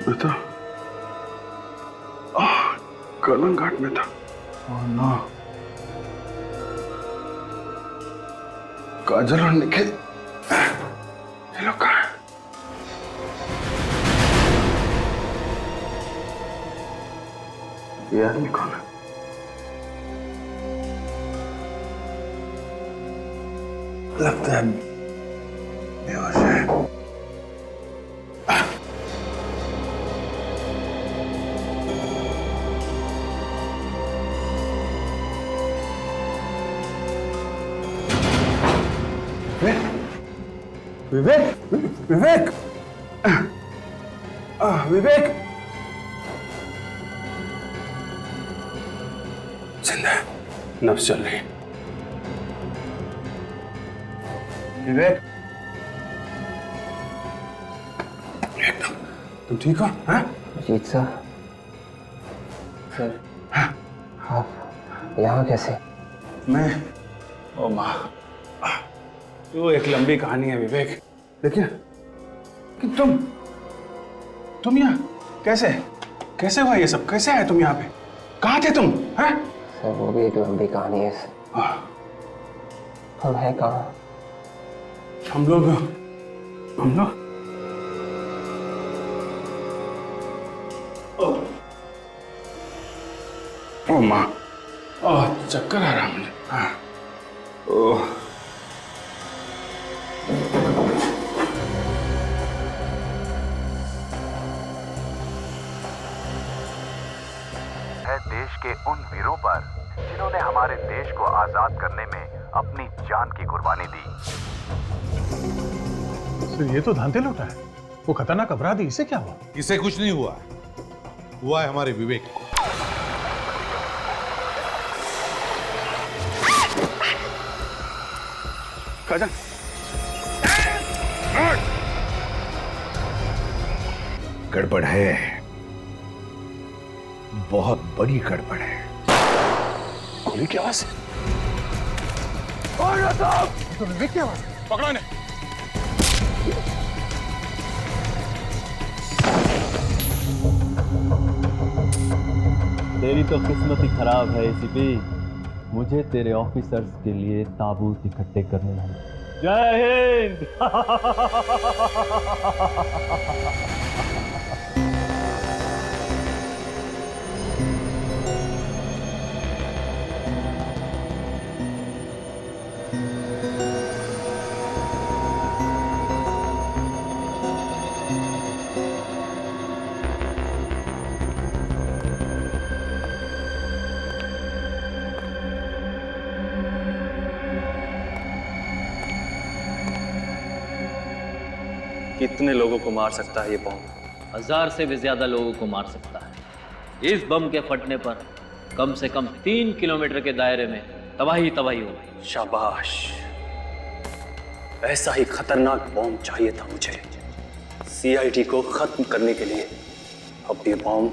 में था, कर्लन घाट में था। ओह नो, काजल और निखिल ये लोग कहाँ हैं? ये आदमी कौन है? लगता है बेहोश है। विवेक, विवेक, विवेक जिंदा है, नब्ज चल रही है। विवेक, एकदम तुम ठीक हो? हाँ जीत सर, आप यहाँ कैसे? मैं, ओ माँ, वो एक लंबी कहानी है विवेक, लेकिन कि तुम यहाँ कैसे कैसे हुआ ये सब? कैसे आए तुम यहाँ पे? कहाँ थे तुम? हैं? सर वो भी एक लंबी कहानी है सर। हम हैं कहाँ? हम लोग ओ माँ, चक्कर आ रहा मुझे। हाँ, ओह है देश के उन वीरों पर जिन्होंने हमारे देश को आजाद करने में अपनी जान की कुर्बानी दी। तो ये तो धांधे लौटा है, वो खतरनाक अपराधी, इसे क्या हुआ? इसे कुछ नहीं हुआ, हुआ है हमारे विवेक को। काजल, गड़बड़ है, बहुत बड़ी गड़बड़ है। गोली की आवाज है। तो विवेक की आवाज है। पकड़ो इन्हें। तेरी तो किस्मत ही खराब है एसीपी, मुझे तेरे ऑफिसर्स के लिए ताबूत इकट्ठे करने हैं। जय हिंद। कितने लोगों को मार सकता है ये बम? 1000 से भी ज्यादा लोगों को मार सकता है। इस बम के फटने पर कम से कम 3 किलोमीटर के दायरे में तबाही तबाही होगी। शाबाश, ऐसा ही खतरनाक बम चाहिए था मुझे सीआईडी को खत्म करने के लिए। अब ये बम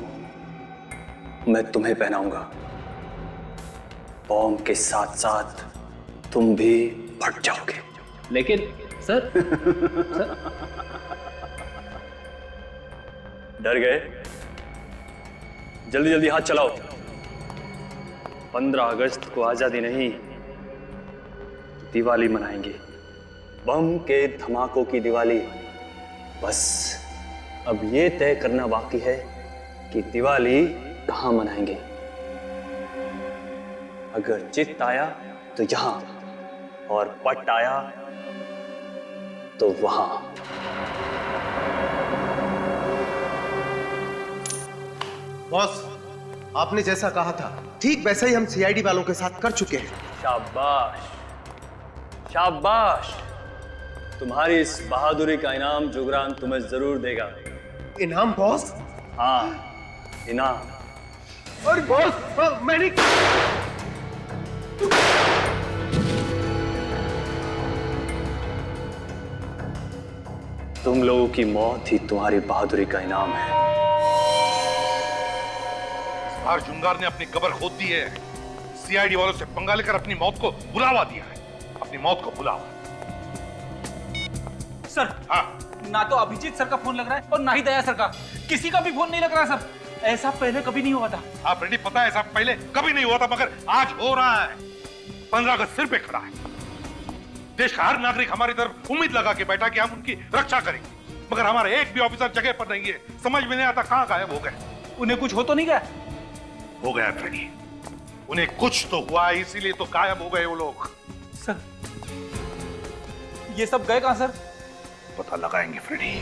मैं तुम्हें पहनाऊंगा, बम के साथ साथ तुम भी फट जाओगे। लेकिन सर, डर गए? जल्दी जल्दी हाथ चलाओ। 15 अगस्त को आजादी नहीं, दिवाली मनाएंगे, बम के धमाकों की दिवाली। बस अब ये तय करना बाकी है कि दिवाली कहाँ मनाएंगे। अगर चित्त आया तो यहां, और पट आया तो वहां। बॉस, आपने जैसा कहा था ठीक वैसा ही हम सीआईडी वालों के साथ कर चुके हैं। शाबाश, शाबाश। तुम्हारी इस बहादुरी का इनाम जुगरान तुम्हें जरूर देगा। इनाम बॉस? हाँ, इनाम। अरे बॉस, मैंने तुम लोगों की मौत ही तुम्हारी बहादुरी का इनाम है। इस बार जुंगार ने अपनी कब्र खोद दी है। सीआईडी वालों से पंगा लेकर अपनी मौत को बुलावा दिया है। अपनी मौत को बुलावा। सर, हाँ, ना तो अभिजीत सर का फोन लग रहा है और ना ही दया सर का। किसी का भी फोन नहीं लग रहा सर। ऐसा पहले कभी नहीं हुआ था। हाँ फ्रेडी, पता है ऐसा पहले कभी नहीं हुआ था, मगर आज हो रहा है। 15 अगस्त सिर पे खड़ा है। देश का हर नागरिक हमारी तरफ उम्मीद लगा के बैठा कि हम उनकी रक्षा करेंगे, मगर हमारा एक भी ऑफिसर जगह पर नहीं है। समझ में नहीं आता कहां गायब हो गए। उन्हें कुछ हो तो नहीं गया? हो गया फ्रेडी, उन्हें कुछ तो हुआ, इसीलिए तो गायब हो गए वो लोग। सर ये सब गए कहां सर? पता लगाएंगे फ्रेडी,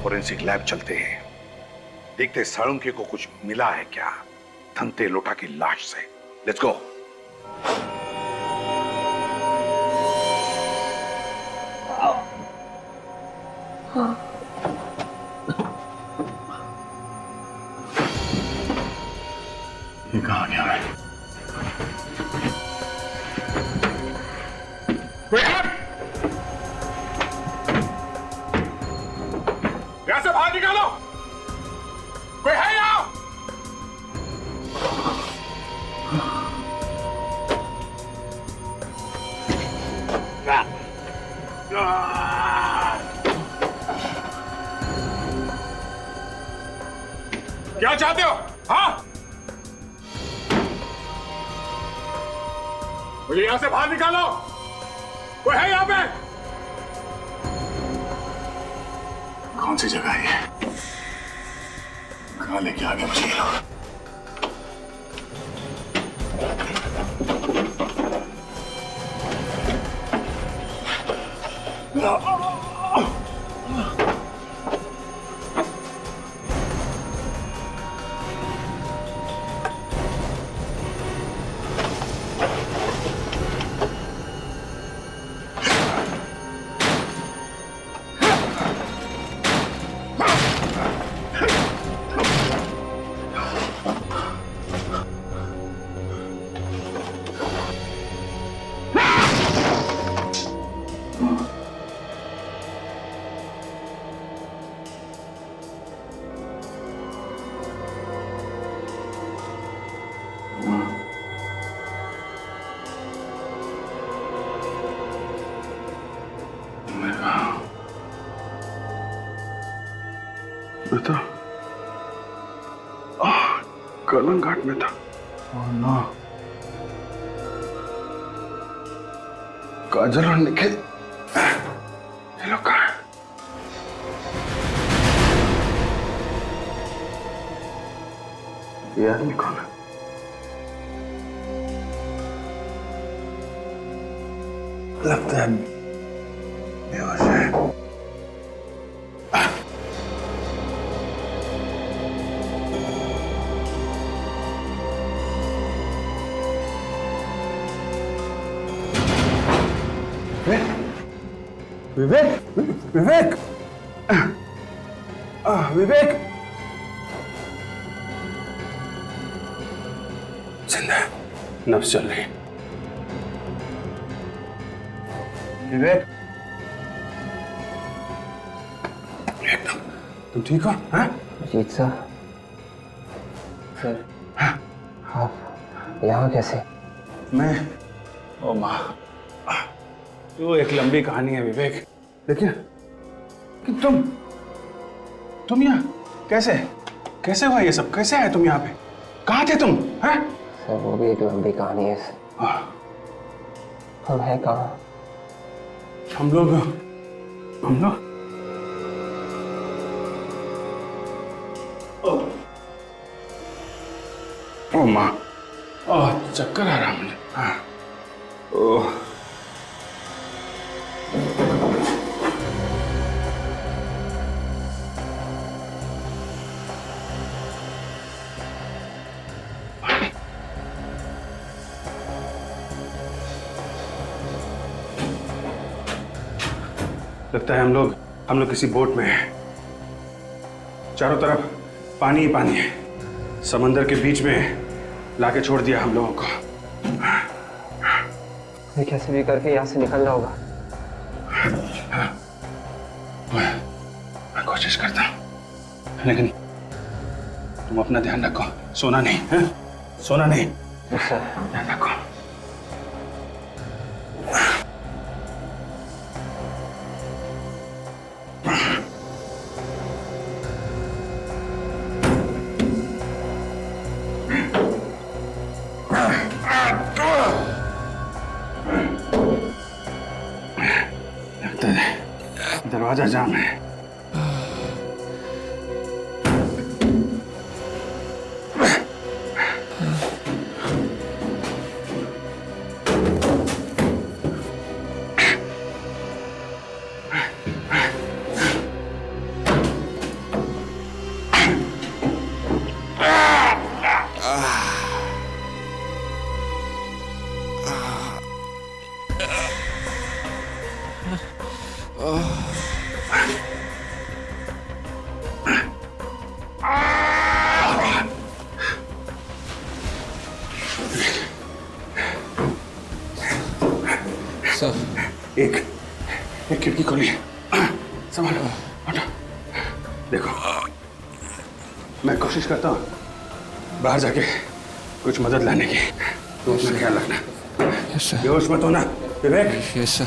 फोरेंसिक लैब चलते हैं, देखते साळुंखे को कुछ मिला है क्या धनते लोटा की लाश से। Let's go. ये कहाँ गया है? यहां से बाहर निकालो, कोई है यहाँ? क्या चाहते हो? हाँ, मुझे यहां से बाहर निकालो। कोई है यहाँ पे? कौन सी जगह है ये? कहाँ लेके आ गए मुझे ये लोग? बेटा, कलंग घाट में था। ओह नो, काजल और निखिल, ये लोग कहाँ हैं? ये आदमी कौन है? लगता है बेहोश है। विवेक, विवेक, विवेक जिंदा है, नब्ज चल रही है। विवेक, एकदम तुम ठीक हो? हाँ? अजीत सर, सर आप यहाँ कैसे? मैं, ओ माँ, वो एक लंबी कहानी है विवेक, लेकिन तुम यहाँ कैसे कैसे हुआ ये सब? कैसे आए तुम यहाँ पे? कहाँ थे तुम? हैं? सर वो भी एक लंबी कहानी है सर। हम हैं कहाँ? हम लोग ओ माँ, चक्कर आ रहा मुझे। हाँ, ओह, लगता है हम लोग किसी बोट में हैं। चारों तरफ पानी ही पानी है। समंदर के बीच में लाके छोड़ दिया हम लोगों को। हमें कैसे भी करके यहाँ से निकलना होगा। मैं कोशिश करता हूँ, लेकिन तुम अपना ध्यान रखो, सोना नहीं है? सोना नहीं, ध्यान रखो। दरवाजा जाम है। एक खिड़की खोली, संभालो, हटो। देखो, मैं कोशिश करता हूँ बाहर जाके कुछ मदद लाने की। तुम अपना ख्याल रखना। बेहोश मत होना, विवेक। Yes sir.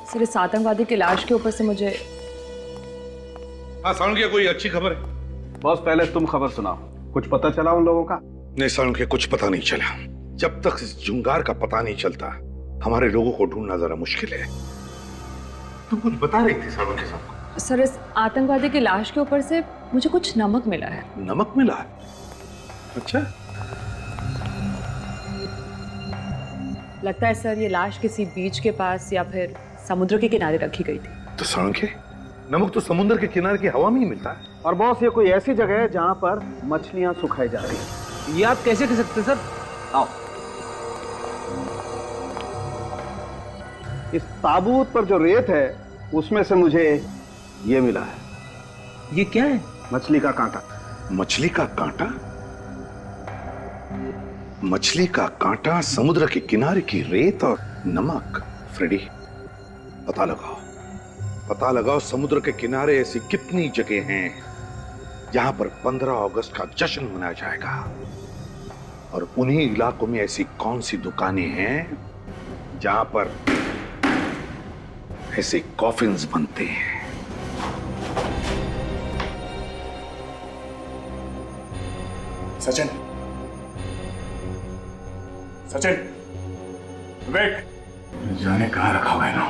सर, इस आतंकवादी की लाश के ऊपर से मुझे सालुंखे, कोई अच्छी खबर है? बॉस, पहले तुम खबर सुनाओ। कुछ पता चला उन लोगों का? नहीं सालुंखे, कुछ पता नहीं चला। जब तक इस जुंगार का पता नहीं चलता, हमारे लोगों को ढूंढना जरा मुश्किल है। तुम कुछ बता रही थी सालुंखे साहब? सर, इस आतंकवादी की लाश के ऊपर से मुझे कुछ नमक मिला है। नमक मिला है? अच्छा। लगता है सर, ये लाश किसी बीच के पास या फिर समुद्र के किनारे रखी गई थी। तो सालुंखे, नमक तो समुद्र के किनारे की हवा में ही मिलता है। और बॉस, ये कोई ऐसी जगह है जहां पर मछलियां सुखाई जा रही हैं। ये आप कैसे कह सकते सर? आओ। इस ताबूत पर जो रेत है उसमें से मुझे ये मिला है। ये क्या है? मछली का कांटा। मछली का कांटा? मछली का कांटा, समुद्र के किनारे की रेत और नमक। फ्रेडी, पता लगाओ समुद्र के किनारे ऐसी कितनी जगह हैं जहां पर 15 अगस्त का जश्न मनाया जाएगा, और उन्हीं इलाकों में ऐसी कौन सी दुकानें हैं जहां पर ऐसे कॉफिन्स बनते हैं। सचिन, विवेक, जाने कहां रखा हुआ है ना?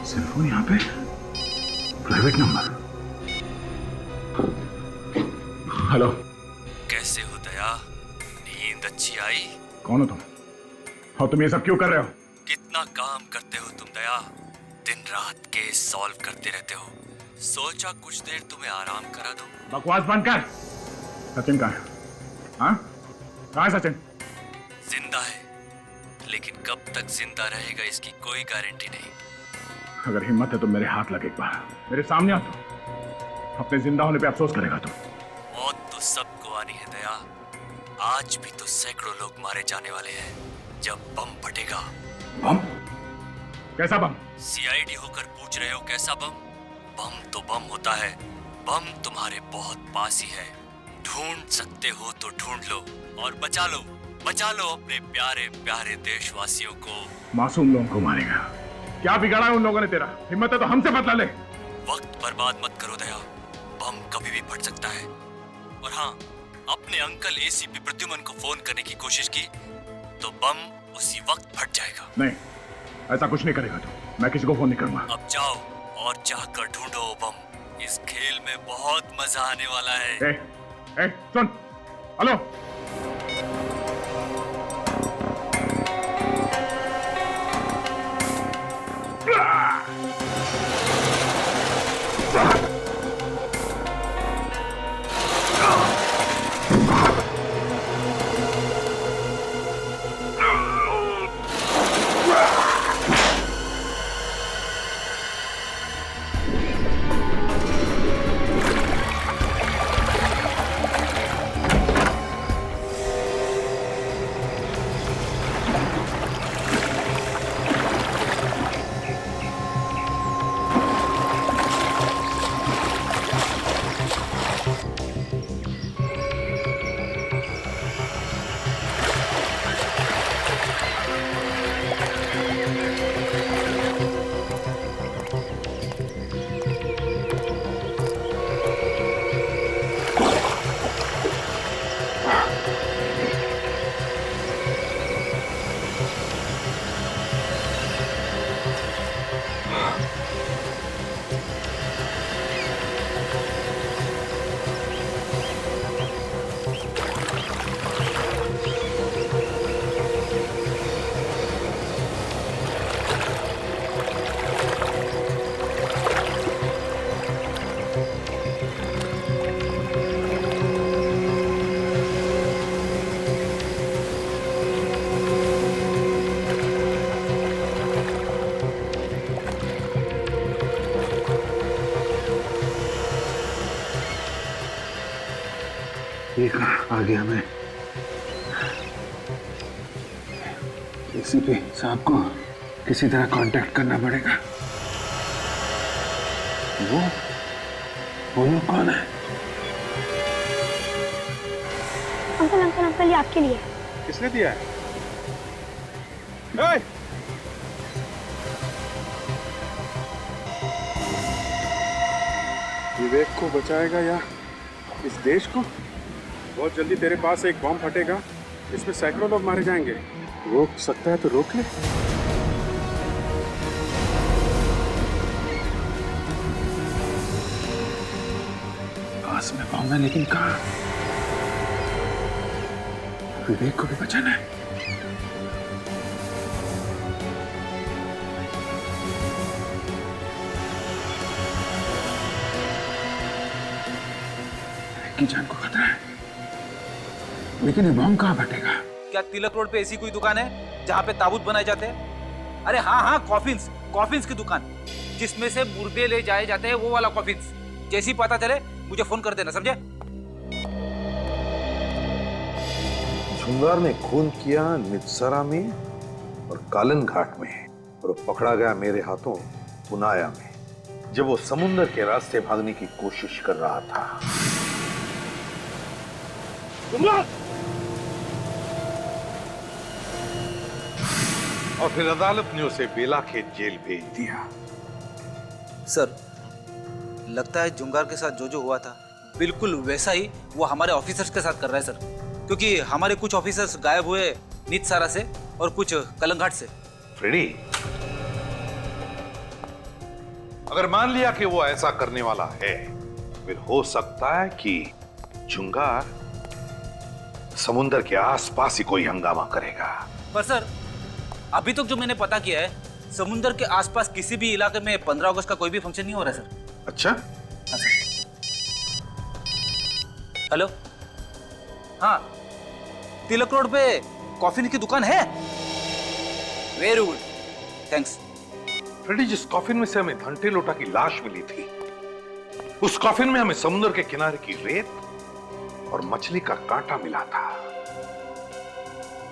सेलफोन यहाँ पे, प्राइवेट नंबर। हेलो। कैसे हो दया? नींद अच्छी आई? कौन हो तुम? और तुम ये सब क्यों कर रहे हो? कितना काम करते हो तुम दया, दिन रात केस सॉल्व करते रहते हो। सोचा कुछ देर तुम्हें आराम करा दो। बकवास बंद कर। सचिन कहाँ है? हाँ, कहाँ है सचिन? जिंदा है, लेकिन कब तक जिंदा रहेगा इसकी कोई गारंटी नहीं। अगर हिम्मत है तो मेरे हाथ लगे, एक बार मेरे सामने आ। तो अपने जिंदा होने पे अफसोस करेगा तुम। मौत तो सबको आनी है दया। आज भी तो सैकड़ों लोग मारे जाने वाले हैं जब बम फटेगा। बम? कैसा बम? सीआईडी होकर पूछ रहे हो कैसा बम? बम तो बम होता है। बम तुम्हारे बहुत पास ही है। ढूंढ सकते हो तो ढूंढ लो और बचा लो अपने प्यारे प्यारे देशवासियों को। मासूम लोगों को मारेगा, क्या बिगाड़ा है उन लोगों ने तेरा? हिम्मत है तो हमसे बदला ले। वक्त बर्बाद मत करो दया, बम कभी भी फट सकता है। और हाँ, अपने अंकल एसीपी प्रद्युमन को फोन करने की कोशिश की तो बम उसी वक्त फट जाएगा। नहीं, ऐसा कुछ नहीं करेगा तू। मैं किसी को फोन नहीं करूंगा। अब जाओ और चाहकर ढूंढो बम। इस खेल में बहुत मजा आने वाला है। सुन, हेलो। ये कहाँ आ गया मैं? एसीपी साहब को किसी तरह कांटेक्ट करना पड़ेगा। वो लोग कौन है? अंकल अंकल अंकल, ये आपके लिए। किसने दिया है? विवेक को बचाएगा या इस देश को? बहुत जल्दी तेरे पास एक बम फटेगा, इसमें सैकड़ों लोग मारे जाएंगे। रोक सकता है तो रोक ले। पास में बम है लेकिन कहाँ? विवेक को भी बचाना है। की जान को खतरा है, लेकिन ये बम कहाँ फटेगा? क्या तिलक रोड पे ऐसी कोई दुकान है जहाँ पे ताबूत बनाए जाते हैं? अरे हाँ हाँ, कॉफिन्स की दुकान, जिसमें से मुर्दे ले जाए जाते हैं, वो वाला कॉफिन्स। जैसे ही पता चले मुझे फोन कर देना, समझे? झुंगार ने खून किया नित्सरा में और कालन घाट में, और पकड़ा गया मेरे हाथों पुनाया में, जब वो समुद्र के रास्ते भागने की कोशिश कर रहा था। और फिर अदालत ने उसे बेलाखेत जेल भेज दिया। सर, लगता है जुंगार के साथ जो हुआ था बिल्कुल वैसा ही वो हमारे ऑफिसर्स के साथ कर रहा है सर, क्योंकि हमारे कुछ ऑफिसर्स गायब हुए नित्सारा से और कुछ कलंघाट से। फ्रेडी, अगर मान लिया कि वो ऐसा करने वाला है, फिर हो सकता है कि जुंगार समुद्र के आसपास ही कोई हंगामा करेगा। पर सर, अभी तक जो मैंने पता किया है, समुद्र के आसपास किसी भी इलाके में 15 अगस्त का कोई भी फंक्शन नहीं हो रहा है सर। अच्छा? हाँ सर। हेलो, हाँ, तिलक रोड पे कॉफिन की दुकान है। Very good, thanks. फ्रेडी, जिस कॉफिन में से हमें घंटे लोटा की लाश मिली थी, उस कॉफिन में हमें समुद्र के किनारे की रेत और मछली का कांटा मिला था।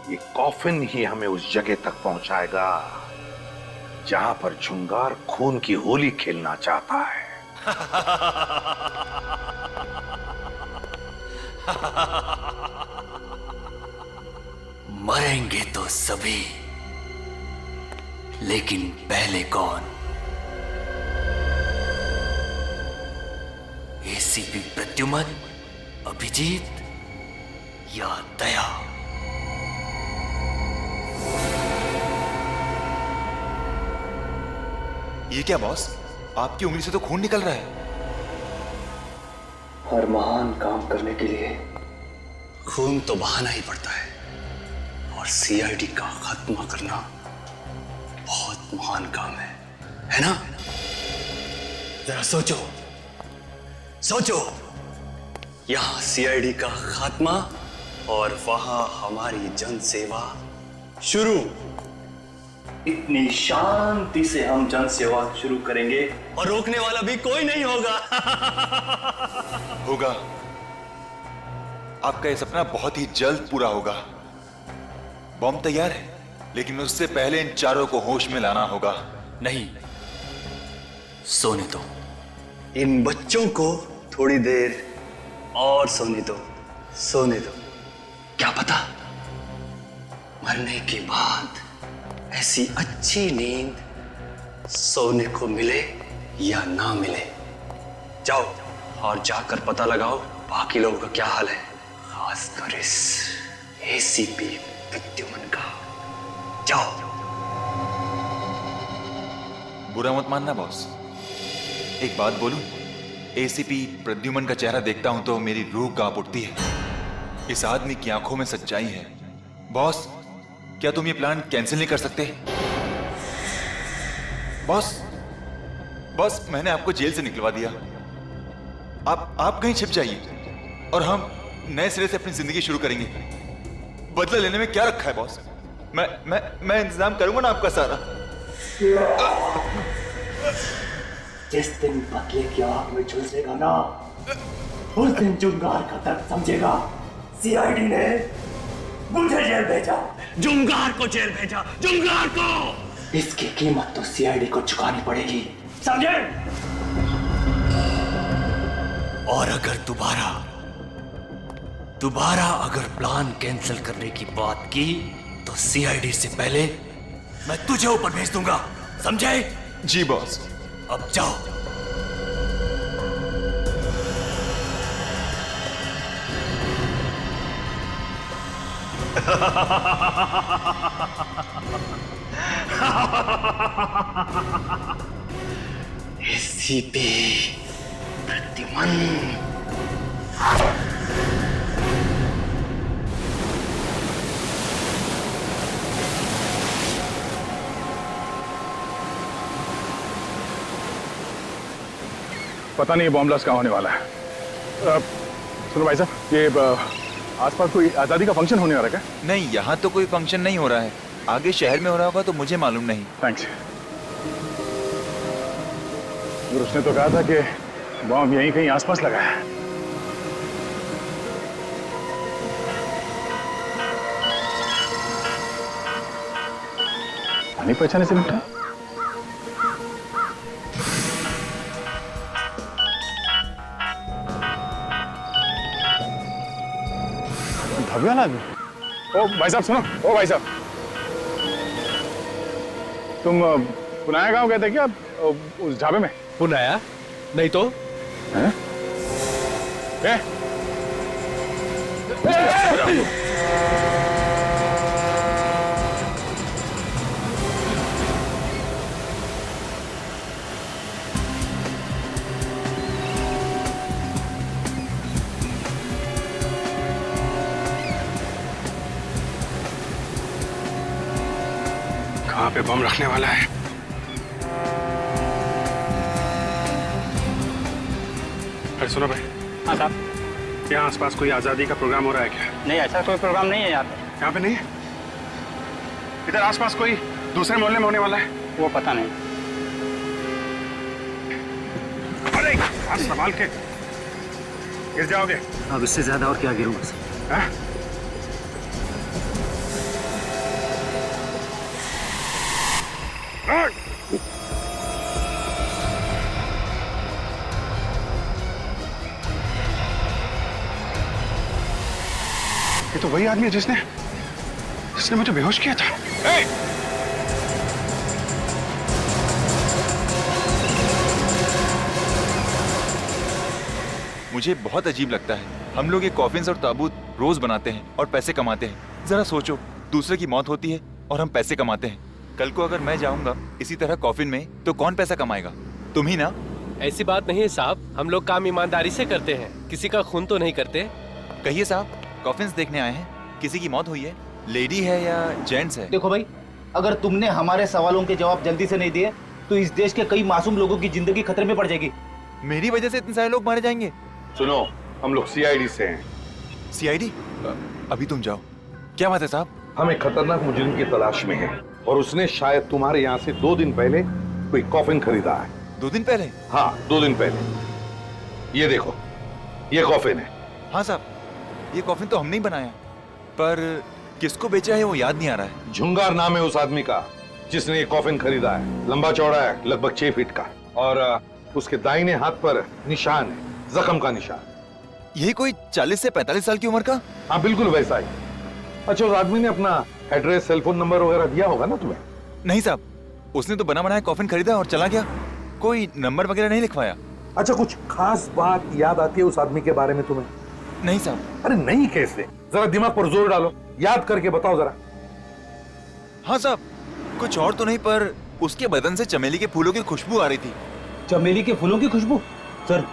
ये कॉफिन ही हमें उस जगह तक पहुंचाएगा जहां पर झुंगार खून की होली खेलना चाहता है। मरेंगे तो सभी, लेकिन पहले कौन? एसीपी प्रद्युमन, अभिजीत या दया? ये क्या बॉस, आपकी उंगली से तो खून निकल रहा है। हर महान काम करने के लिए खून तो बहाना ही पड़ता है, और सीआईडी का खात्मा करना बहुत महान काम है ना? जरा सोचो, सोचो, यहां सीआईडी का खात्मा और वहां हमारी जन सेवा शुरू। इतनी शांति से हम जन सेवा शुरू करेंगे और रोकने वाला भी कोई नहीं होगा। होगा। आपका यह सपना बहुत ही जल्द पूरा होगा। बॉम्ब तैयार है, लेकिन उससे पहले इन चारों को होश में लाना होगा। नहीं, सोने दो। इन बच्चों को थोड़ी देर और सोने दो, सोने दो। क्या पता मरने के बाद ऐसी अच्छी नींद सोने को मिले या ना मिले। जाओ और जाकर पता लगाओ बाकी लोगों का क्या हाल है, खासकर इस एसीपी प्रद्युमन का। जाओ। बुरा मत मानना बॉस, एक बात बोलूं? एसीपी प्रद्युमन का चेहरा देखता हूं तो मेरी रूह कांप उठती है। इस आदमी की आंखों में सच्चाई है। बॉस, क्या तुम ये प्लान कैंसिल नहीं कर सकते? बॉस, मैंने आपको जेल से निकलवा दिया। आप कहीं छिप जाइए और हम नए सिरे से अपनी जिंदगी शुरू करेंगे। बदला लेने में क्या रखा है बॉस? मैं इंतजाम करूंगा ना आपका सारा। जिस दिन बदले की आग में झुलसेगा ना, उस दिन जुंगार का दर्द समझेगा। सीआईडी ने मुझे जेल भेजा, जुंगार को जेल भेजा, जुंगार को। इसकी कीमत तो सीआईडी को चुकानी पड़ेगी, समझे? और अगर दोबारा अगर प्लान कैंसिल करने की बात की तो सीआईडी से पहले मैं तुझे ऊपर भेज दूंगा, समझे? जी बॉस। अब जाओ। एसीपी प्रद्युमन। पता नहीं बॉम्ब ब्लास्ट कहाँ होने वाला है। सुनो भाई साहब, ये आसपास कोई आजादी का फंक्शन होने वाला है क्या? नहीं, यहाँ तो कोई फंक्शन नहीं हो रहा है। आगे शहर में हो रहा होगा तो मुझे मालूम नहीं। थैंक्स। उसने तो कहा था कि बॉम्ब यहीं कहीं आसपास लगा है। पानी पहचाने से निपटा। भव्य वाला आदमी। ओ भाई साहब सुनो, ओ भाई साहब, तुम पुनाया गांव गए थे क्या उस ढाबे में? पुनाया? नहीं तो। हैं? कहाँ पे बम रखने वाला है? अरे सुनो भाई। हाँ साहब। यहाँ आसपास कोई आजादी का प्रोग्राम हो रहा है क्या? नहीं, ऐसा कोई प्रोग्राम नहीं है यहाँ पे। यहाँ पे नहीं है? इधर आसपास कोई दूसरे मोहल्ले में होने वाला है? वो पता नहीं। अरे हाथ संभाल के, गिर जाओगे। अब इससे ज्यादा और क्या गिरूंगा सर? ये तो वही आदमी है जिसने मुझे बेहोश किया था। मुझे बहुत अजीब लगता है। हम लोग ये कॉफिन्स और ताबूत रोज बनाते हैं और पैसे कमाते हैं। जरा सोचो, दूसरे की मौत होती है और हम पैसे कमाते हैं। कल को अगर मैं जाऊंगा इसी तरह कॉफिन में तो कौन पैसा कमाएगा? तुम ही ना। ऐसी बात नहीं है साहब, हम लोग काम ईमानदारी से करते हैं, किसी का खून तो नहीं करते। कहिए साहब, कॉफिन्स देखने आए हैं, किसी की मौत हुई है? लेडी है या जेंट्स है? देखो भाई, अगर तुमने हमारे सवालों के जवाब जल्दी से नहीं दिए तो इस देश के कई मासूम लोगों की जिंदगी खतरे में पड़ जाएगी। मेरी वजह से इतने सारे लोग मारे जाएंगे? सुनो, हम लोग सीआईडी से हैं। सीआईडी? अभी तुम जाओ। क्या बात है साहब? हम एक खतरनाक मुजरिम की तलाश में हैं और उसने शायद तुम्हारे यहाँ से 2 दिन पहले कोई कॉफिन खरीदा है। 2 दिन पहले? हाँ, 2 दिन पहले। ये देखो, ये कॉफिन है। हाँ साहब, ये कॉफिन तो हमने ही बनाया, पर किसको बेचा है वो याद नहीं आ रहा है। झुंगार नाम है उस आदमी का जिसने ये कॉफिन खरीदा है। लंबा चौड़ा है, लगभग 6 फीट का, और उसके दाहिने हाथ पर निशान है, जख्म का निशान। यही कोई 40 से 45 साल की उम्र का? हाँ, बिल्कुल वैसा ही। अच्छा, उस आदमी ने अपना एड्रेस, सेल फोन नंबर वगैरह दिया होगा ना तुम्हें? नहीं साहब, उसने तो बना बनाया कॉफिन खरीदा और चला गया, कोई नंबर वगैरह नहीं लिखवाया। अच्छा, कुछ खास बात याद आती है उस आदमी के बारे में तुम्हें? नहीं साहब। अरे नहीं कैसे? जरा दिमाग पर जोर डालो, याद करके बताओ जरा। हाँ साहब, कुछ और तो नहीं, पर उसके बदन से चमेली के फूलों की खुशबू आ रही थी। चमेली के फूलों की खुशबू? सर,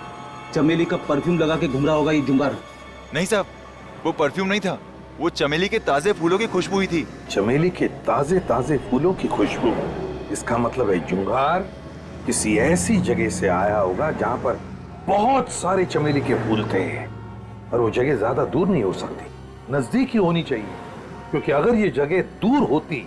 चमेली का परफ्यूम लगा के घूम रहा होगा ये जुंगार। नहीं साहब, वो परफ्यूम नहीं था, वो चमेली के ताजे फूलों की खुशबू ही थी। चमेली के ताजे ताजे फूलों की खुशबू? इसका मतलब है जुंगार किसी ऐसी जगह से आया होगा जहां पर बहुत सारे चमेली के फूल थे, और वो जगह ज्यादा दूर नहीं हो सकती, नजदीक ही होनी चाहिए, क्योंकि अगर ये जगह दूर होती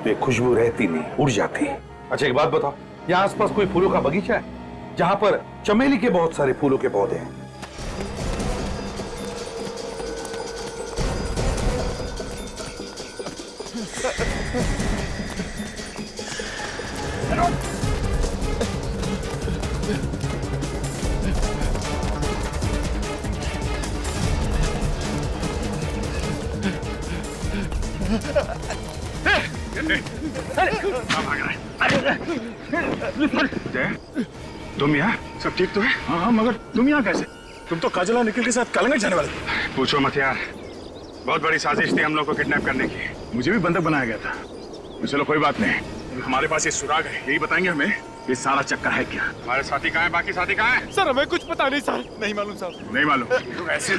तो ये खुशबू रहती नहीं, उड़ जाती। अच्छा, एक बात बताओ, यहाँ आसपास कोई फूलों का बगीचा है जहां पर चमेली के बहुत सारे फूलों के पौधे हैं? तुम यहाँ? सब ठीक तो है? हाँ, मगर तुम यहाँ कैसे? तुम तो काजल और निखिल के साथ कालंगट जाने वाले थे। पूछो मत यार, बहुत बड़ी साजिश थी हम लोग को किडनैप करने की। मुझे भी बंधक बनाया गया था। चलो कोई बात नहीं, हमारे पास ये सुराग है, यही बताएंगे हमें ये सारा चक्कर है क्या। हमारे साथी कहाँ है? बाकी साथी कहाँ है? सर, हमें कुछ पता नहीं सर। नहीं मालूम साहब। नहीं मालूम? ऐसे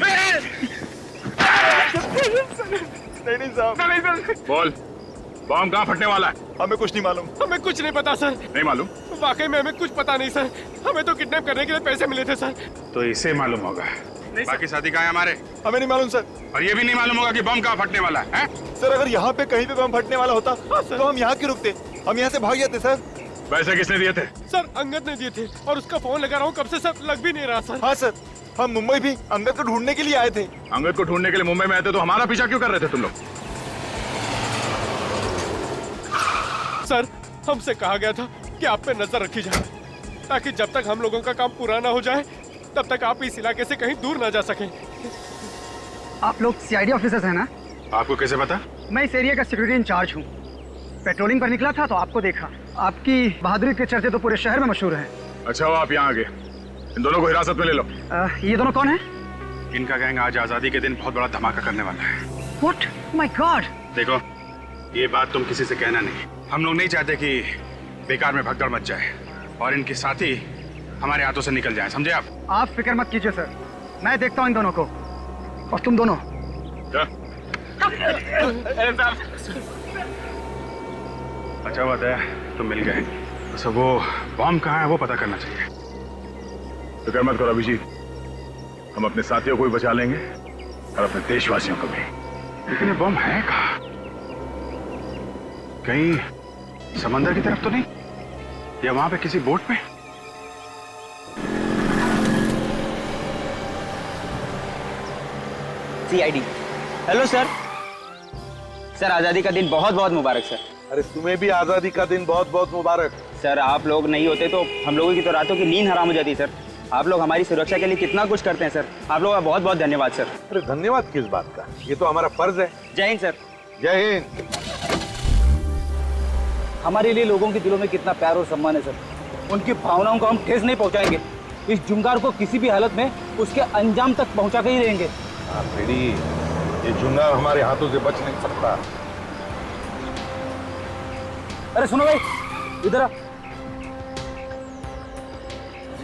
नहीं साहब। बोल, बॉम्ब कहाँ फटने वाला है? हमें कुछ नहीं मालूम। हमें कुछ नहीं पता सर। नहीं मालूम? वाकई में हमें कुछ पता नहीं सर, हमें तो किडनैप करने के लिए पैसे मिले थे सर। तो इसे मालूम होगा। बाकी साथी कहाँ है हमारे? हमें नहीं मालूम सर। और ये भी नहीं मालूम होगा कि बम कहाँ फटने वाला है? सर, अगर यहाँ पे कहीं पे बम फटने वाला होता तो हम यहाँ क्यों रुकते? हम यहाँ से भाग जाते सर। पैसे किसने दिए थे? सर, अंगद ने दिए थे, और उसका फोन लगा रहा हूँ कब से सर, लग भी नहीं रहा सर। हाँ सर, हम मुंबई भी अंगद को ढूंढने के लिए आए थे। अंगद को ढूंढने के लिए मुंबई में आए थे, तो हमारा पीछा क्यों कर रहे थे तुम लोग? सर, हमसे कहा गया था कि आप पे नजर रखी जाए, ताकि जब तक हम लोगों का काम पूरा ना हो जाए तब तक आप इस इलाके से कहीं दूर ना जा सकें। आप लोग सीआईडी ऑफिसर्स हैं ना? आपको कैसे पता? मैं इस एरिया का सिक्योरिटी इंचार्ज हूँ। पेट्रोलिंग पर निकला था तो आपको देखा। आपकी बहादुरी के चर्चे तो पूरे शहर में मशहूर हैं। अच्छा, वो आप यहाँ आ गए। इन दोनों को हिरासत में ले लो। ये दोनों कौन है? इनका गैंग आज आजादी के दिन बहुत बड़ा धमाका करने वाला है। What? My God! देखो, ये बात तुम किसी से कहना नहीं। हम लोग नहीं चाहते कि बेकार में भगदड़ मच जाए और इनके साथी हमारे हाथों से निकल जाए, समझे आप? आप फिक्र मत कीजिए सर, मैं देखता हूँ इन दोनों को। और तुम दोनों अच्छा बात है, तुम मिल गए। अच्छा, वो बॉम्ब कहाँ है वो पता करना चाहिए। फिक्र मत करो अभिजीत, हम अपने साथियों को भी बचा लेंगे और अपने देशवासियों को भी। लेकिन ये बॉम्ब है कहाँ? कहीं समंदर की तरफ तो नहीं, या वहां पे किसी बोट में? सीआईडी। Hello sir. सर, आजादी का दिन बहुत बहुत मुबारक सर। अरे तुम्हें भी आजादी का दिन बहुत बहुत मुबारक। सर, आप लोग नहीं होते तो हम लोगों की तो रातों की नींद हराम हो जाती सर। आप लोग हमारी सुरक्षा के लिए कितना कुछ करते हैं सर। आप लोगों का बहुत बहुत धन्यवाद सर। अरे धन्यवाद किस बात का, ये तो हमारा फर्ज है। जय हिंद सर। जय हिंद। हमारे लिए लोगों के दिलों में कितना प्यार और सम्मान है सर। उनकी भावनाओं को हम ठेस नहीं पहुंचाएंगे। इस जुंगार को किसी भी हालत में उसके अंजाम तक पहुंचा के ही रहेंगे। बेटी, ये जुंगार हमारे हाथों से बच नहीं सकता। अरे सुनो भाई, इधर आ।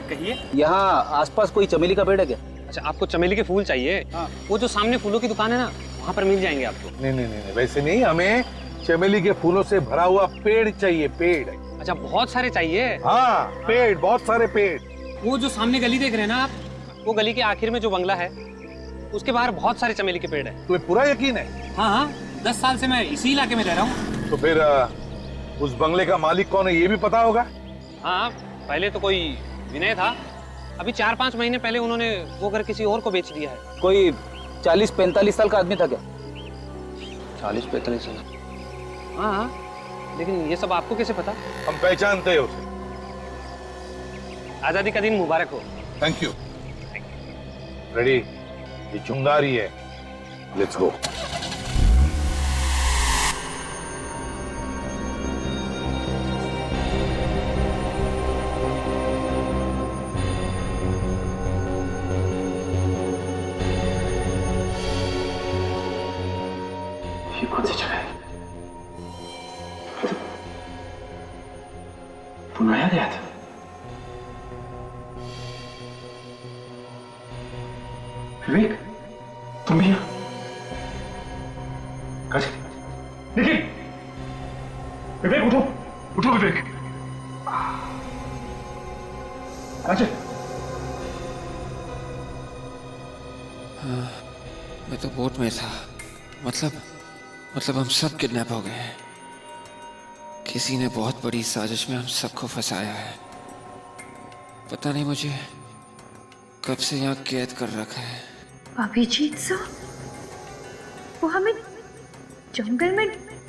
कहिए। यहाँ आसपास कोई चमेली का पेड़ है क्या? अच्छा, आपको चमेली के फूल चाहिए? हाँ। वो जो सामने फूलों की दुकान है ना, वहाँ पर मिल जाएंगे आपको। नहीं नहीं नहीं, वैसे नहीं, हमें चमेली के फूलों से भरा हुआ पेड़ चाहिए, पेड़। अच्छा, बहुत सारे चाहिए? हाँ, पेड़, बहुत सारे पेड़। वो जो सामने गली देख रहे हैं ना आप, वो गली के आखिर में जो बंगला है, उसके बाहर बहुत सारे चमेली के पेड़ है। तुम्हें पूरा यकीन है? हाँ हाँ, 10 साल से मैं इसी इलाके में रह रहा हूँ। तो फिर उस बंगले का मालिक कौन है, ये भी पता होगा? हाँ, पहले तो कोई विनय था, अभी 4-5 महीने पहले उन्होंने वो घर किसी और को बेच दिया है। कोई 40-45 साल का आदमी था क्या? 40-45 साल? हाँ, लेकिन ये सब आपको कैसे पता? हम पहचानते हैं उसे। आजादी का दिन मुबारक हो। Thank you. रेडी? ये चुंगारी है। Let's go. ये कौन सी जगह है? बनाया गया था। विवेक, तुम भी यहाँ? निखिल, विवेक उठो, उठो विवेक। काजल, मैं तो बोट में था। मतलब हम सब किडनैप हो गए हैं। किसी ने बहुत बड़ी साजिश में हम सबको फंसाया है। पता नहीं मुझे कब से यहाँ कैद कर रखा है। अभिजीत सर, वो हमें जंगल में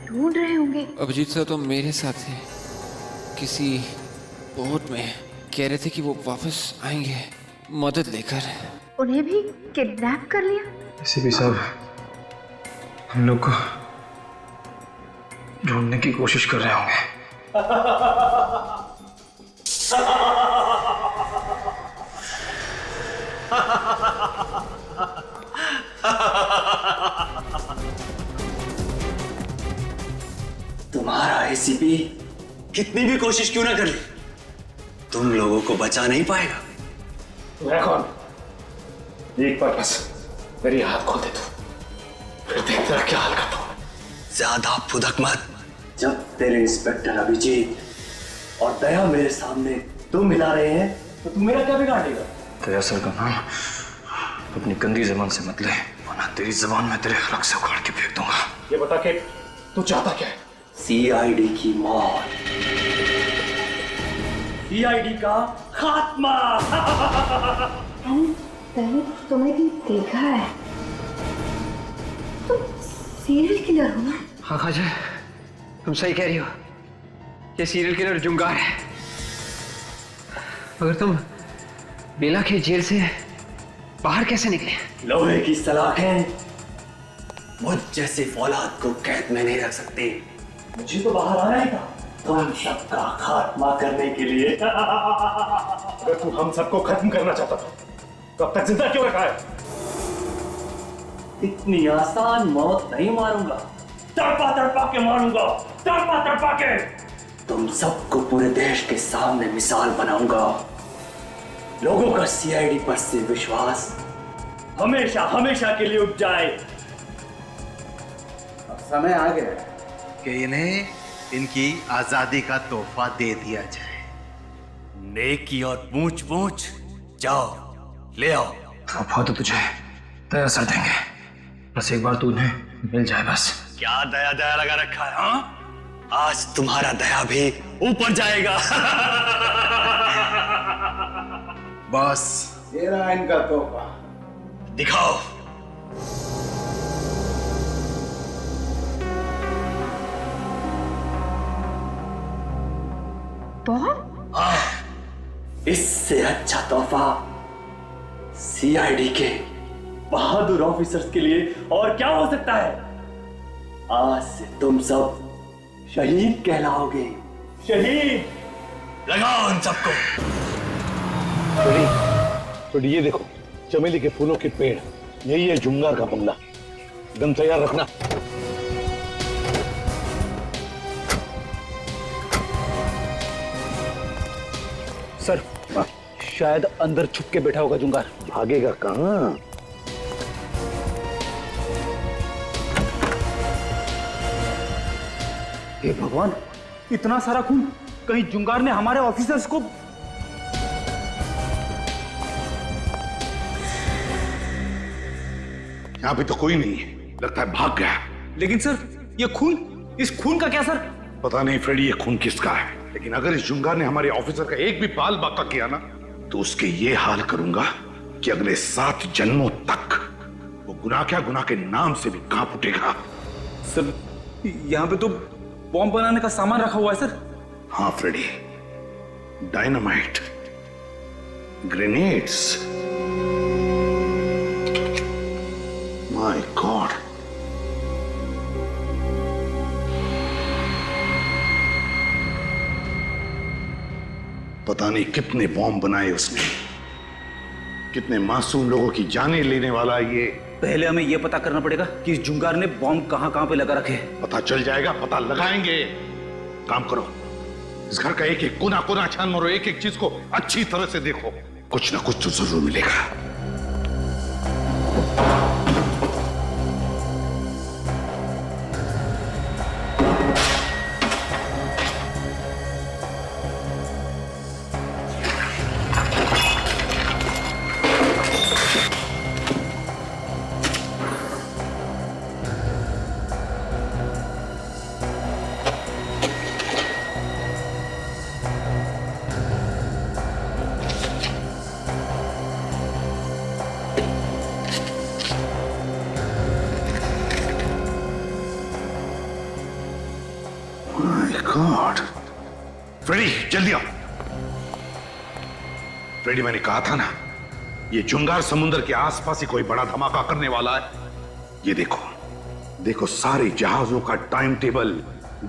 ढूंढ रहे होंगे। अभिजीत सर तो मेरे साथ थे, किसी बोट में। कह रहे थे कि वो वापस आएंगे मदद लेकर। उन्हें भी किडनैप कर लिया? एसीपी साहब, हम लोग को ढूंढने की कोशिश कर रहे होंगे। तुम्हारा एसीपी कितनी भी कोशिश क्यों ना कर ले, तुम लोगों को बचा नहीं पाएगा। मैं कौन? एक बार बस मेरी हाथ खोल दे तू, फिर देखते रह क्या हाल करता हूं। ज्यादा फुदक मत। जब तेरे इंस्पेक्टर अभिजीत और दया मेरे सामने तुम मिला रहे हैं, तो तुम मेरा क्या बिगाड़ेगा? दया सर का नाम अपनी गंदी जबान से मत ले, वरना तेरी जबान में तेरे रग से उखाड़ के फेंक दूंगा। ये बता के तू चाहता क्या है? सीआईडी की मौत, सीआईडी का खात्मा। मैंने तुम्हें भी देखा है, तुम सीरियल किलर हो ना? हाँ खाजा, तुम सही कह रही हो। ये सीरियल किलर जुंगार है। मगर तुम बेला के जेल से बाहर कैसे निकले? लोहे की सलाखें मुझ जैसे फौलाद को कैद में नहीं रख सकती। मुझे तो बाहर आना ही था, तुम सबका खात्मा करने के लिए। अगर तू हम सबको खत्म करना चाहता था तो अब तक जिंदा क्यों रखा है? इतनी आसान मौत नहीं मारूंगा, तड़पा तड़पा के मारूंगा, तड़पा तड़पा के। तुम सबको पूरे देश के सामने मिसाल बनाऊंगा। लोगों का सीआईडी पर से विश्वास हमेशा हमेशा के लिए उठ जाए। अब समय आ गया कि इन्हें इनकी आजादी का तोहफा दे दिया जाए। नेकी और पूछ पूछ, जाओ ले आओ। तोहफा तो तुझे दया सर देंगे, बस एक बार तू उन्हें मिल जाए बस। क्या दया दया लगा रखा है? हाँ, आज तुम्हारा दया भी ऊपर जाएगा। बस ये रहा इनका तोहफा। दिखाओ। बॉम्ब? हाँ, इससे अच्छा तोहफा सीआईडी के बहादुर ऑफिसर्स के लिए और क्या हो सकता है? आज से तुम सब शहीद कहलाओगे। शहीद। लगाओ उन सबको। तो ये देखो, चमेली के फूलों के पेड़, यही है जुंगार का बंगला। एकदम तैयार रखना। सर, शायद अंदर छुप के बैठा होगा जुंगार। भागेगा कहाँ? हे भगवान, इतना सारा खून! कहीं जुंगार ने हमारे ऑफिसर्स को... यहाँ पे तो कोई नहीं है, लगता है भाग गया। लेकिन सर, ये खून, इस खून का क्या सर? पता नहीं फ्रेडी, ये खून किसका है, लेकिन अगर इस जुंगार ने हमारे ऑफिसर का एक भी बाल बाका किया ना, तो उसके ये हाल करूंगा कि अगले 7 जन्मों तक वो गुनाह क्या, गुनाह के नाम से भी कांप उठेगा। सर, यहाँ पे तो बॉम्ब बनाने का सामान रखा हुआ है सर। हाँ Freddy, dynamite, grenades. My God, पता नहीं कितने बॉम्ब बनाए उसने, कितने मासूम लोगों की जानें लेने वाला ये। पहले हमें यह पता करना पड़ेगा कि इस जुंगार ने बॉम्ब कहां पे लगा रखे। पता चल जाएगा, पता लगाएंगे। काम करो, इस घर का एक एक कोना कोना छान मारो, एक एक चीज को अच्छी तरह से देखो, कुछ ना कुछ तो जरूर मिलेगा। गॉड, फ्रेडी जल्दी आओ। फ्रेडी, मैंने कहा था ना, ये जुंगार समुद्र के आसपास ही कोई बड़ा धमाका करने वाला है। ये देखो, देखो सारे जहाजों का टाइम टेबल,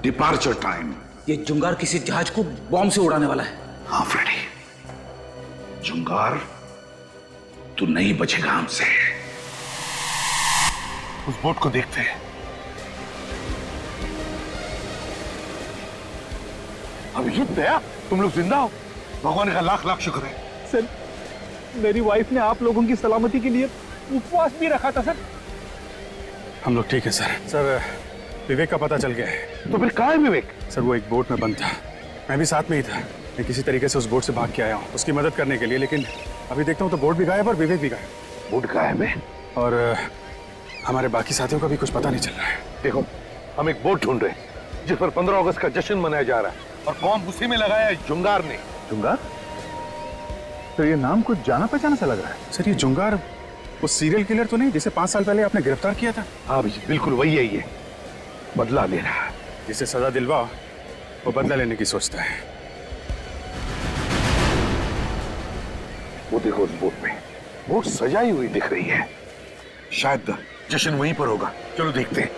डिपार्चर टाइम। ये जुंगार किसी जहाज को बॉम्ब से उड़ाने वाला है। हाँ फ्रेडी, जुंगार तू नहीं बचेगा हमसे। उस बोट को देखते हैं। अभिजीत दया, तुम लोग जिंदा हो, भगवान का लाख लाख शुक्र है। सर, मेरी वाइफ ने आप लोगों की सलामती के लिए उपवास भी रखा था सर। हम लोग ठीक है सर। सर, विवेक का पता चल गया है। तो फिर कहाँ है विवेक? सर, वो एक बोट में बंद था, मैं भी साथ में ही था। मैं किसी तरीके से उस बोट से भाग के आया हूँ उसकी मदद करने के लिए, लेकिन अभी देखता हूँ तो बोट भी गायब और विवेक भी गायब। बोट गायब है और हमारे बाकी साथियों का भी कुछ पता नहीं चल रहा है। देखो, हम एक बोट ढूंढ रहे हैं जिस पर 15 अगस्त का जश्न मनाया जा रहा है, और बॉम्ब उसी में लगाया है जुंगार ने। जुंगार? तो ये नाम कुछ जाना पहचाना सा लग रहा है। सर, ये जुंगार वो सीरियल किलर तो नहीं जिसे 5 साल पहले आपने गिरफ्तार किया था? हाँ अभिजीत, बिल्कुल वही है। ये बदला ले रहा है। जिसे सजा दिलवाओ वो बदला लेने की सोचता है। वो देखो, उस बोट में बोट सजाई हुई दिख रही है, शायद जश्न वहीं पर होगा। चलो देखते हैं।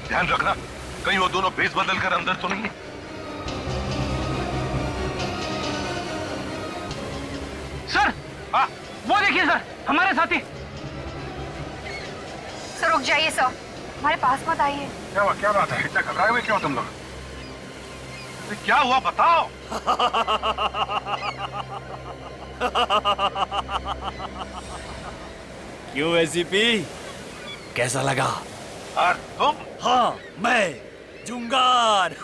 ध्यान रखना, कहीं वो दोनों भेस बदल कर अंदर तो नहीं है। सर, वो देखिए सर, हमारे साथी। सर रुक जाइए सर, हमारे पास मत आइए। क्या हुआ? क्या बात है? इतना घबराए हुए क्यों तुम लोग? क्या हुआ बताओ। क्यों एसीपी, कैसा लगा? और तुम? हाँ, मैं जुंगार।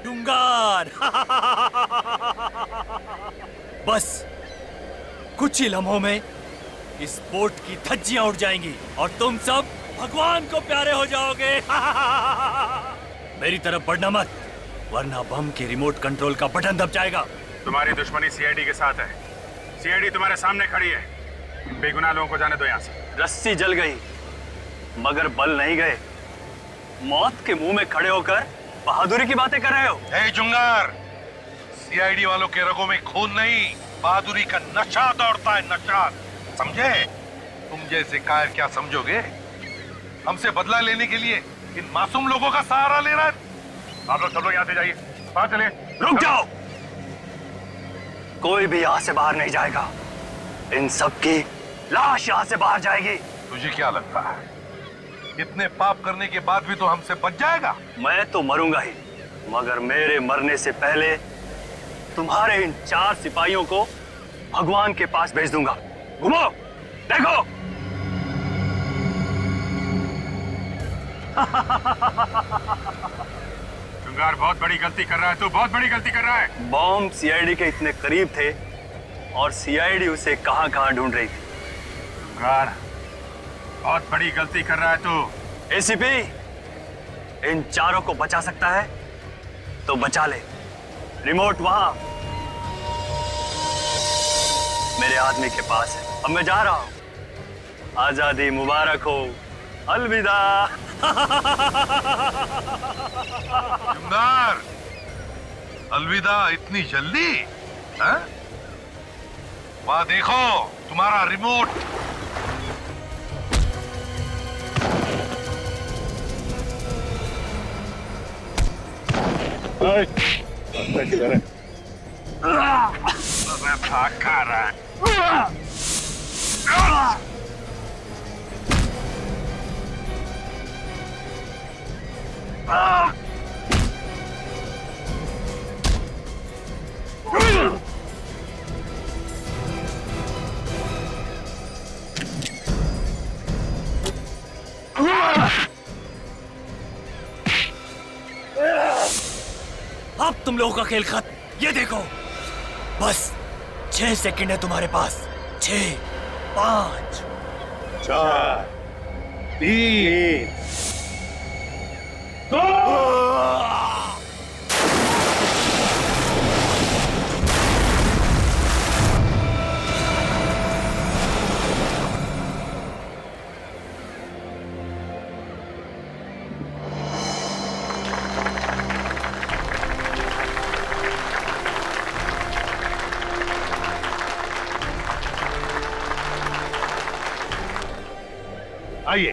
जुंगार। बस कुछ ही लम्हों में इस बोट की धज्जियां उड़ जाएंगी और तुम सब भगवान को प्यारे हो जाओगे। मेरी तरफ बढ़ना मत, वरना बम के रिमोट कंट्रोल का बटन दब जाएगा। तुम्हारी दुश्मनी सीआईडी के साथ है। सीआईडी तुम्हारे सामने खड़ी है। बेगुनाह लोगों को जाने दो यहाँ से। रस्सी जल गई मगर बल नहीं गए। मौत के मुंह में खड़े होकर बहादुरी की बातें कर रहे हो। हे जुंगार, सीआईडी वालों के रगों में खून नहीं, बहादुरी का नशा दौड़ता है, नशा। समझे? तुम जैसे कायर क्या समझोगे? हमसे बदला लेने के लिए इन मासूम लोगों का सहारा ले रहा है। आप लोग सब लोग यहाँ से जाइए। बाहर चलिए, रुक जाओ, कोई भी यहाँ से बाहर नहीं जाएगा। इन सब की लाश यहाँ से बाहर जाएगी। तुझे क्या लगता है इतने पाप करने के बाद भी तो हमसे बच जाएगा? मैं तो मरूंगा ही, मगर मेरे मरने से पहले तुम्हारे इन 4 सिपाहियों को भगवान के पास भेज दूंगा। घुमो, देखो। जुंगार बहुत बड़ी गलती कर रहा है, तू बहुत बड़ी गलती कर रहा है। बॉम्ब सीआईडी के इतने करीब थे और सीआईडी उसे कहां-कहां ढूंढ रही थी। जुंगार बहुत बड़ी गलती कर रहा है तू। एसीपी, इन 4 को बचा सकता है तो बचा ले। रिमोट वहां मेरे आदमी के पास है। अब मैं जा रहा हूं। आजादी मुबारक हो। अलविदा। जुंगार, अलविदा इतनी जल्दी? हाँ? वहां देखो तुम्हारा रिमोट। भाग खा रहा है। अब तुम लोगों का खेल खत्म। ये देखो, बस 6 सेकंड है तुम्हारे पास। 6, 5, 4, 3, 2। आइए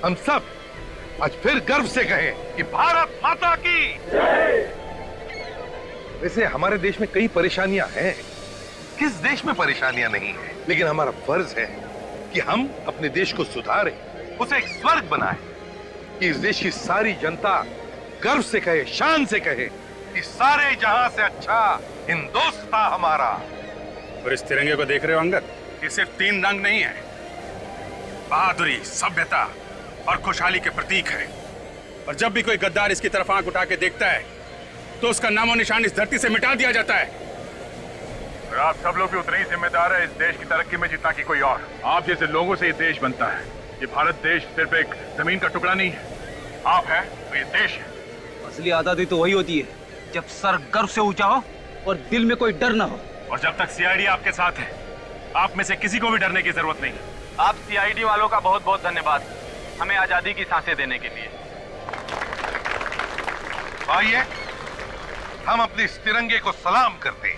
हम सब आज फिर गर्व से कहें कि भारत माता की जय। वैसे हमारे देश में कई परेशानियां हैं, किस देश में परेशानियां नहीं है, लेकिन हमारा फर्ज है कि हम अपने देश को सुधारें, उसे एक स्वर्ग बनाएं, कि इस देश की सारी जनता गर्व से कहे, शान से कहे कि सारे जहां से अच्छा हिंदुस्तान हमारा। और इस तिरंगे को देख रहे हो अंगद, ये सिर्फ 3 रंग नहीं है, बहादुरी, सभ्यता और खुशहाली के प्रतीक है। और जब भी कोई गद्दार इसकी तरफ आंख उठा के देखता है तो उसका नामो निशान इस धरती से मिटा दिया जाता है। और आप सब लोग भी उतने ही जिम्मेदार है इस देश की तरक्की में जितना कि कोई और। आप जैसे लोगों से ये देश बनता है। ये भारत देश सिर्फ एक जमीन का टुकड़ा नहीं है, आप है तो ये देश है। असली आजादी तो वही होती है जब सर गर्व से ऊंचा हो और दिल में कोई डर ना हो। और जब तक सीआईडी आपके साथ है, आप में से किसी को भी डरने की जरूरत नहीं। आप सीआईडी वालों का बहुत बहुत धन्यवाद, हमें आजादी की सांसें देने के लिए। आइए हम अपने इस तिरंगे को सलाम करते हैं।